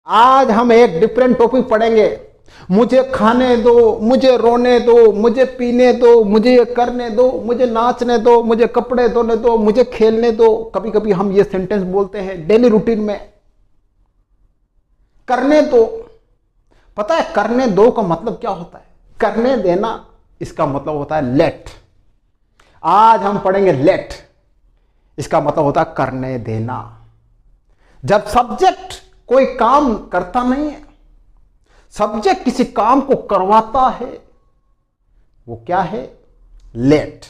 आज हम एक डिफरेंट टॉपिक पढ़ेंगे। मुझे खाने दो, मुझे रोने दो, मुझे पीने दो, मुझे ये करने दो, मुझे नाचने दो, मुझे कपड़े धोने दो, मुझे खेलने दो। कभी कभी हम ये सेंटेंस बोलते हैं डेली रूटीन में। करने दो, पता है करने दो का मतलब क्या होता है? करने देना, इसका मतलब होता है लेट। आज हम पढ़ेंगे लेट, इसका मतलब होता है करने देना। जब सब्जेक्ट कोई काम करता नहीं है, सब्जेक्ट किसी काम को करवाता है, वो क्या है? लेट।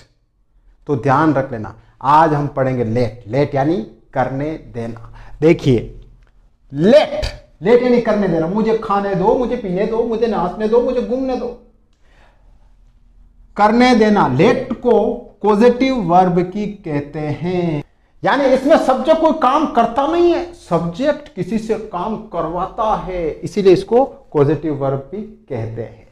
तो ध्यान रख लेना, आज हम पढ़ेंगे लेट। लेट यानी करने देना। देखिए लेट, लेट यानी करने देना। मुझे खाने दो, मुझे पीने दो, मुझे नाचने दो, मुझे घूमने दो। करने देना, लेट को पॉजिटिव वर्ब की कहते हैं। यानी इसमें सब्जेक्ट कोई काम करता नहीं है, सब्जेक्ट किसी से काम करवाता है, इसीलिए इसको पॉजिटिव वर्ब भी कहते हैं।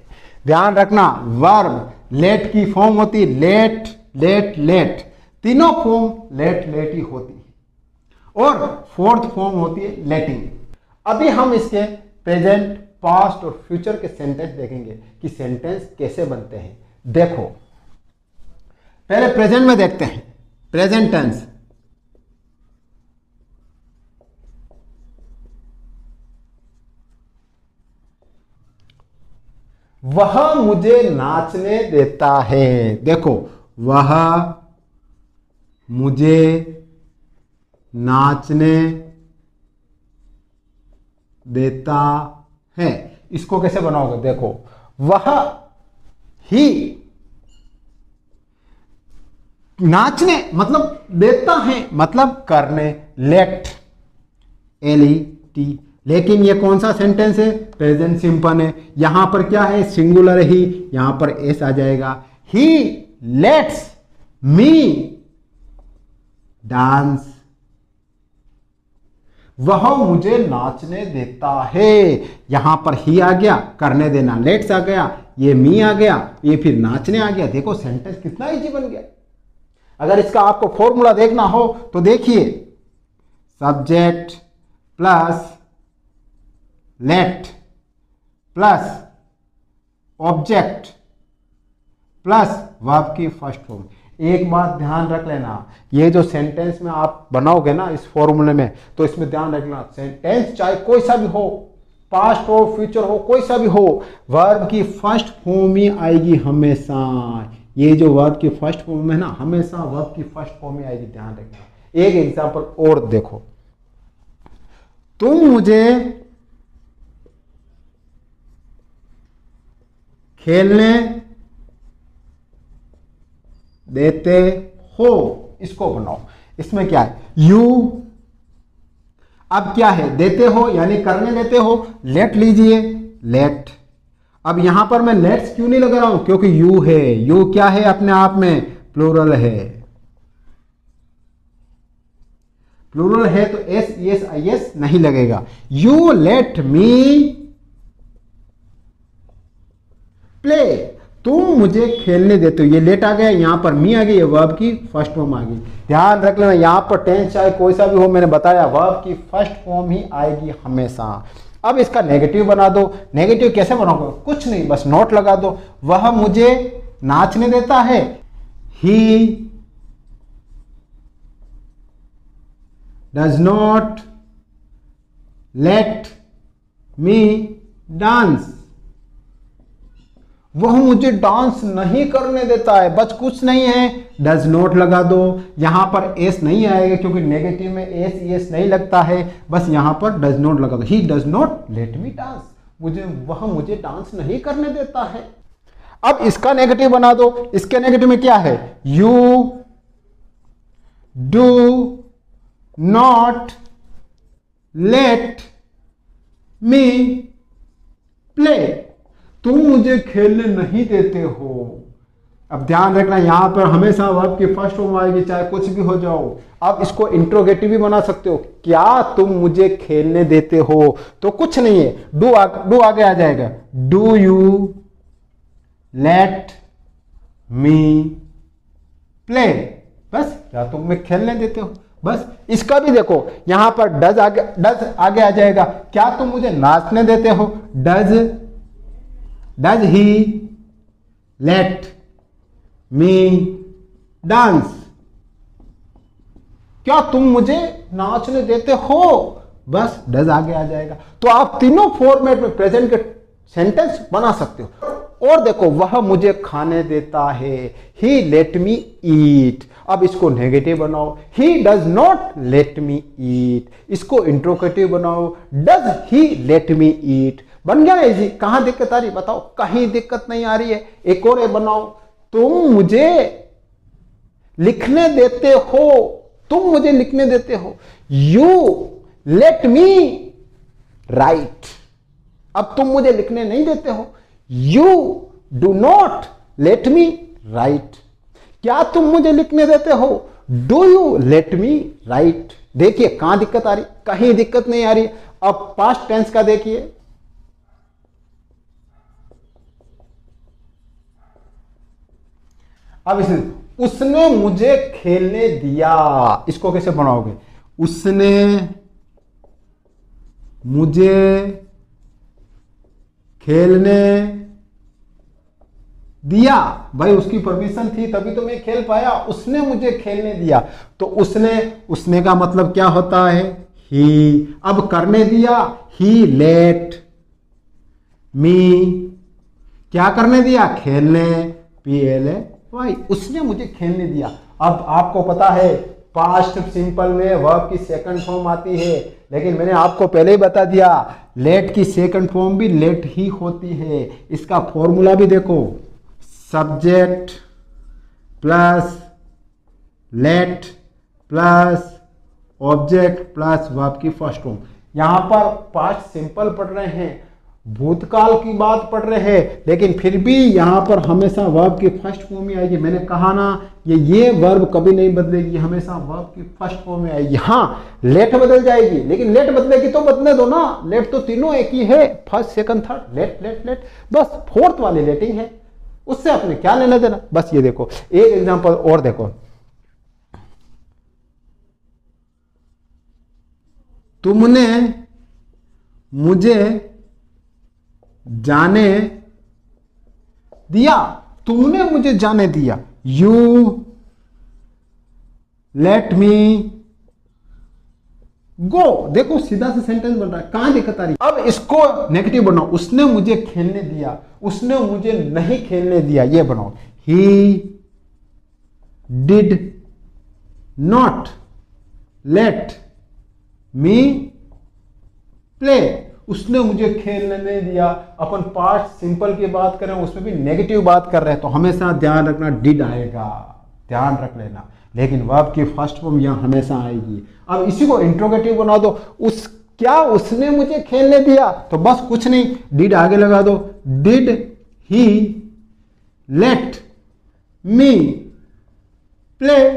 ध्यान रखना, वर्ब लेट की फॉर्म होती है लेट, लेट, लेट। तीनों फॉर्म लेट लेट ही होती है और फोर्थ फॉर्म होती है लेटिंग। अभी हम इसके प्रेजेंट, पास्ट और फ्यूचर के सेंटेंस देखेंगे कि सेंटेंस कैसे बनते हैं। देखो पहले प्रेजेंट में देखते हैं। प्रेजेंट टेंस, वह मुझे नाचने देता है। देखो, वह मुझे नाचने देता है। इसको कैसे बनाओगे? देखो, वह ही, नाचने मतलब देता है, मतलब करने, लेट, LET। लेकिन ये कौन सा सेंटेंस है? प्रेजेंट सिंपल है। यहां पर क्या है? सिंगुलर ही, यहां पर एस आ जाएगा। ही लेट्स मी डांस। वह मुझे नाचने देता है। यहां पर ही आ गया, करने देना, लेट्स आ गया, ये मी आ गया, ये फिर नाचने आ गया। देखो सेंटेंस कितना इजी बन गया। अगर इसका आपको फॉर्मूला देखना हो तो देखिए, subject plus late plus object plus verb की फर्स्ट फॉर्म। एक बात ध्यान रख लेना, ये जो सेंटेंस में आप बनाओगे ना इस फॉर्मूले में, तो इसमें ध्यान रखना, सेंटेंस चाहे कोई सा भी हो, पास्ट हो, फ्यूचर हो, कोई सा भी हो, वर्ब की फर्स्ट फॉर्म ही आएगी हमेशा। ये जो वर्ब की फर्स्ट फॉर्म है ना, हमेशा वर्ब की फर्स्ट फॉर्म ही आएगी, ध्यान रखना। एक एग्जांपल और देखो, तुम मुझे खेलने देते हो। इसको बनाओ, इसमें क्या है? यू, अब क्या है? देते हो यानी करने देते हो, लेट लीजिए, लेट। अब यहां पर मैं लेट्स क्यों नहीं लगा रहा हूं? क्योंकि यू है। यू क्या है? अपने आप में प्लूरल है। प्लूरल है तो एस, यस, आई एस नहीं लगेगा। यू लेट मी प्ले, तुम मुझे खेलने देते हो। ये लेट आ गया, यहां पर मी आ गई, ये वर्ब की फर्स्ट फॉर्म आ गई। ध्यान रख लेना, यहां पर टेंस चाहे कोई सा भी हो, मैंने बताया वर्ब की फर्स्ट फॉर्म ही आएगी हमेशा। अब इसका नेगेटिव बना दो। नेगेटिव कैसे बनाओगे? कुछ नहीं, बस नोट लगा दो। वह मुझे नाचने देता है, ही does not let me dance. वह मुझे डांस नहीं करने देता है, बस कुछ नहीं है, डज नॉट लगा दो। यहां पर एस नहीं आएगा क्योंकि नेगेटिव में एस एस नहीं लगता है, बस यहां पर डज नॉट लगा दो। ही does not let me dance, वह मुझे डांस नहीं करने देता है। अब इसका नेगेटिव बना दो। इसके नेगेटिव में क्या है? You do not let me play, तुम मुझे खेलने नहीं देते हो। अब ध्यान रखना, यहां पर हमेशा वर्ब की फर्स्ट फॉर्म आएगी, चाहे कुछ भी हो जाओ। अब इसको इंट्रोगेटिव भी बना सकते हो, क्या तुम मुझे खेलने देते हो? तो कुछ नहीं है, डू आगे आ जाएगा। Do you let me play, बस क्या तुम मैं खेलने देते हो। बस इसका भी देखो, यहां पर डज आगे आ जाएगा। क्या तुम मुझे नाचने देते हो? Does he let me dance? क्या तुम मुझे नाचने देते हो? बस डज आगे आ जाएगा। तो आप तीनों फॉर्मेट में प्रेजेंट के सेंटेंस बना सकते हो। और देखो, वह मुझे खाने देता है, ही लेट मी ईट। अब इसको नेगेटिव बनाओ, he does not let me eat. इसको इंट्रोगेटिव बनाओ, डज ही लेट मी ईट। बन गया ना इजी? कहां दिक्कत आ रही बताओ? कहीं दिक्कत नहीं आ रही है। एक और बनाओ, तुम मुझे लिखने देते हो, तुम मुझे लिखने देते हो, यू लेट मी राइट। अब तुम मुझे लिखने नहीं देते हो, you do not let me right. क्या तुम मुझे लिखने देते हो? Do you let me right. देखिए कहां दिक्कत आ रही? कहीं दिक्कत नहीं आ रही। अब पास्ट टेंस का देखिए, अब इसे उसने मुझे खेलने दिया, इसको कैसे बनाओगे? उसने मुझे खेलने दिया। भाई उसकी परमिशन थी तभी तो मैं खेल पाया। उसने मुझे खेलने दिया, तो उसने का मतलब क्या होता है? ही। अब करने दिया, ही लेट मी क्या करने दिया? खेलने, PLA भाई उसने मुझे खेलने दिया। अब आपको पता है पास्ट सिंपल में वर्ब की सेकंड फॉर्म आती है, लेकिन मैंने आपको पहले ही बता दिया लेट की सेकंड फॉर्म भी लेट ही होती है। इसका फॉर्मूला भी देखो, subject plus late plus object plus verb की फर्स्ट फॉर्म। यहां पर पास्ट सिंपल पढ़ रहे हैं, भूतकाल की बात पढ़ रहे हैं, लेकिन फिर भी यहां पर हमेशा वर्ब की फर्स्ट फॉर्म में आएगी। मैंने कहा ना ये वर्ब कभी नहीं बदलेगी, हमेशा वर्ब की फर्स्ट फॉर्म में आएगी। हाँ लेट बदल जाएगी, लेकिन लेट बदलेगी तो बदलने दो ना, लेट तो तीनों एक ही है, first second third, let let let, बस फोर्थ वाली लेटिंग है, उससे अपने क्या लेना देना। बस ये देखो एक एग्जांपल और देखो, तुमने मुझे जाने दिया, तुमने मुझे जाने दिया, यू लेट मी गो। देखो सीधा से सेंटेंस बन रहा है, कहां दिक्कत आ रही? अब इसको नेगेटिव बनाओ, उसने मुझे खेलने दिया, उसने मुझे नहीं खेलने दिया, ये बनाओ, he did not let me play. उसने मुझे खेलने नहीं दिया। अपन पास्ट सिंपल की बात करें, उसमें भी नेगेटिव बात कर रहे हैं, तो हमेशा ध्यान रखना डिड आएगा, ध्यान रख लेना। लेकिन वर्ब की फर्स्ट फॉर्म यहां हमेशा आएगी। अब इसी को इंट्रोगेटिव बना दो, क्या उसने मुझे खेलने दिया? तो बस कुछ नहीं, डिड आगे लगा दो, did he let me play.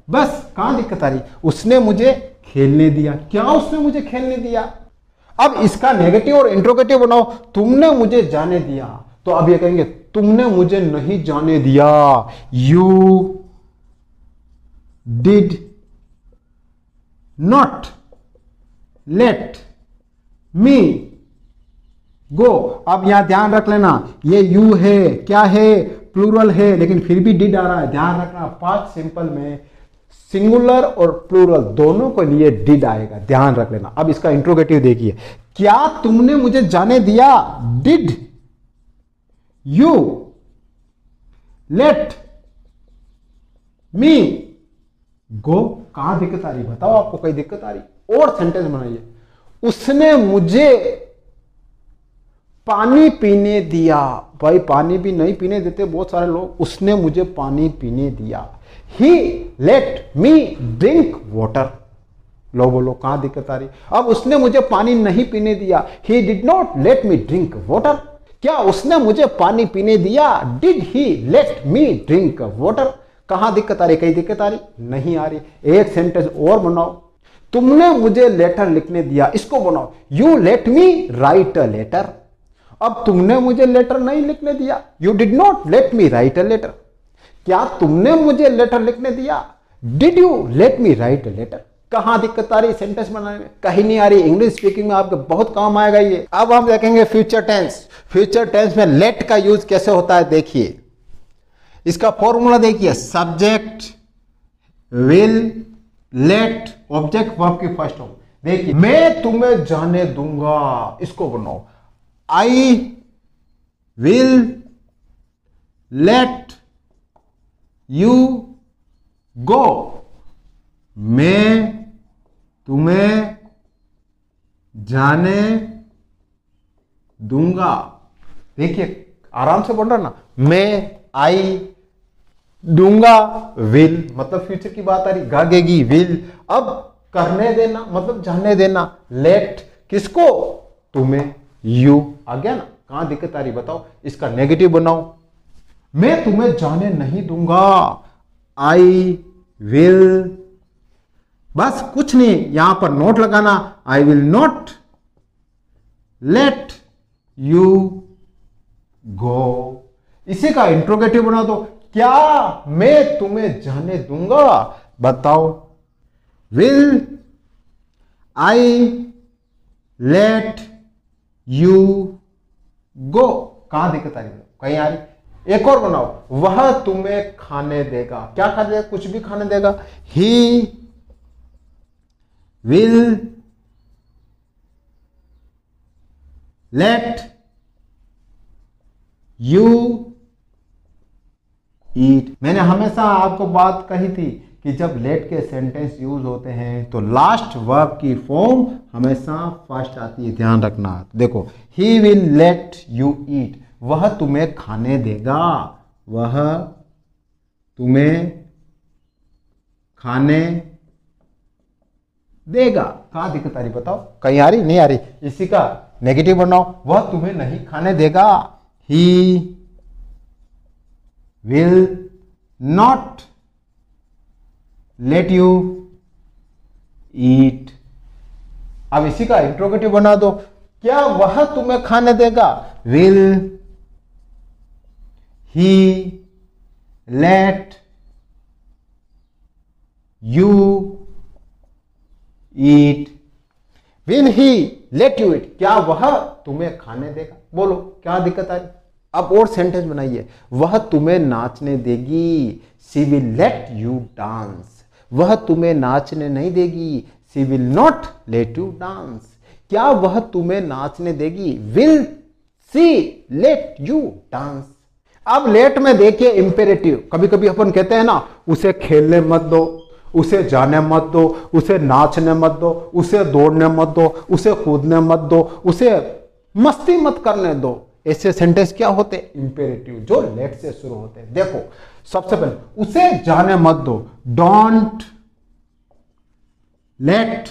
बस कहां दिक्कत आ रही? उसने मुझे खेलने दिया। क्या उसने मुझे खेलने दिया? अब इसका नेगेटिव और इंट्रोगेटिव बनाओ, तुमने मुझे जाने दिया, तो अब ये कहेंगे तुमने मुझे नहीं जाने दिया, you did not let me go. अब यहां ध्यान रख लेना, ये यू है, क्या है? प्लूरल है, लेकिन फिर भी डिड आ रहा है। ध्यान रखना पास्ट सिंपल में सिंगुलर और प्लूरल दोनों को लिए डिड आएगा, ध्यान रख लेना। अब इसका इंट्रोगेटिव देखिए, क्या तुमने मुझे जाने दिया? डिड यू लेट मी गो। कहां दिक्कत आ रही बताओ? आपको कहीं दिक्कत आ रही? और सेंटेंस बनाइए, उसने मुझे पानी पीने दिया। भाई पानी भी नहीं पीने देते बहुत सारे लोग, उसने मुझे पानी पीने दिया, ही लेट मी ड्रिंक वाटर। लो बोलो कहां दिक्कत आ रही? अब उसने मुझे पानी नहीं पीने दिया, he did not let me drink water. क्या उसने मुझे पानी पीने दिया? Did he let me drink water. कहां दिक्कत आ रही? कहीं दिक्कत आ रही? नहीं आ रही। एक सेंटेंस और बनाओ, तुमने मुझे लेटर लिखने दिया, इसको बनाओ, you let me write a letter. अब तुमने मुझे लेटर नहीं लिखने दिया, you did not let me write a letter. क्या तुमने मुझे लेटर लिखने दिया? Did you let me write a letter. कहां दिक्कत आ रही सेंटेंस बनाने में? कहीं नहीं आ रही। इंग्लिश स्पीकिंग में आपके बहुत काम आएगा ये। अब हम देखेंगे फ्यूचर टेंस। फ्यूचर टेंस में लेट का यूज कैसे होता है देखिए। इसका फॉर्मूला देखिए, subject will let object verb की फर्स्ट फॉर्म। देखिए, मैं तुम्हें जाने दूंगा, इसको बनाओ, I will let you go. मैं तुम्हें जाने दूंगा। देखिए आराम से बोल रहा ना, मैं आई दूंगा, विल मतलब फ्यूचर की बात आ रही, गागेगी विल। अब करने देना मतलब जाने देना, लेट किसको? तुम्हें, यू आ गया ना। कहां दिक्कत आ रही बताओ? इसका नेगेटिव बनाओ, मैं तुम्हें जाने नहीं दूंगा, आई विल, बस कुछ नहीं, यहां पर नोट लगाना, I will not let you go. इसी का इंट्रोगेटिव बना दो, क्या मैं तुम्हें जाने दूंगा? बताओ, will I let you go. कहां दिक्कत आ रही? कहीं आ रही? एक और बनाओ, वह तुम्हें खाने देगा। क्या खाने देगा? कुछ भी खाने देगा। He will let you eat. मैंने हमेशा आपको बात कही थी कि जब लेट के सेंटेंस यूज होते हैं तो लास्ट वर्ब की फॉर्म हमेशा फर्स्ट आती है, ध्यान रखना। देखो, he will let you eat, वह तुम्हें खाने देगा, वह तुम्हें खाने देगा। कहां दिक्कत आ रही बताओ? कहीं आ रही? नहीं आ रही? इसी का नेगेटिव बनाओ, वह तुम्हें नहीं खाने देगा, he will not let you eat. अब इसी का इंट्रोगेटिव बना दो, क्या वह तुम्हें खाने देगा? Will he let you eat. Will he let you eat, क्या वह तुम्हें खाने देगा? बोलो, क्या दिक्कत आ रही? अब और सेंटेंस बनाइए, वह तुम्हें नाचने देगी, she will let you dance. वह तुम्हें नाचने नहीं देगी, she will not let you dance. क्या वह तुम्हें नाचने देगी? Will she let you dance. अब लेट में देखिए इंपेरेटिव। कभी कभी अपन कहते हैं ना, उसे खेलने मत दो, उसे जाने मत दो, उसे नाचने मत दो, उसे दौड़ने मत दो, उसे कूदने मत दो, उसे मस्ती मत करने दो। ऐसे सेंटेंस क्या होते? इंपेरेटिव, जो लेट से शुरू होते हैं। देखो, सबसे पहले उसे जाने मत दो, डोंट लेट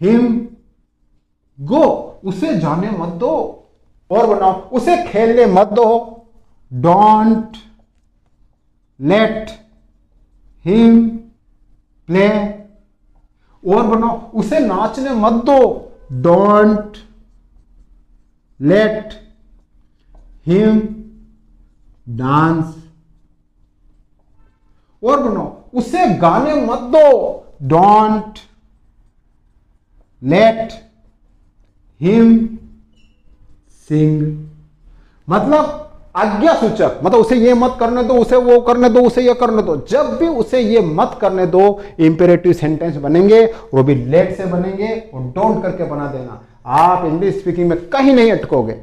हिम गो, उसे जाने मत दो। और बनाओ, उसे खेलने मत दो, डोंट लेट हिम प्ले। और बनाओ, उसे नाचने मत दो, डोंट लेट हिम डांस। और बनाओ, उसे गाने मत दो, डोंट लेट हिम सिंग। मतलब आज्ञा सूचक, मतलब उसे ये मत करने दो, उसे वो करने दो, उसे ये करने दो। जब भी उसे ये मत करने दो, इंपेरेटिव सेंटेंस बनेंगे, वो भी लेट से बनेंगे, और डोंट करके बना देना। आप इंग्लिश स्पीकिंग में कहीं नहीं अटकोगे।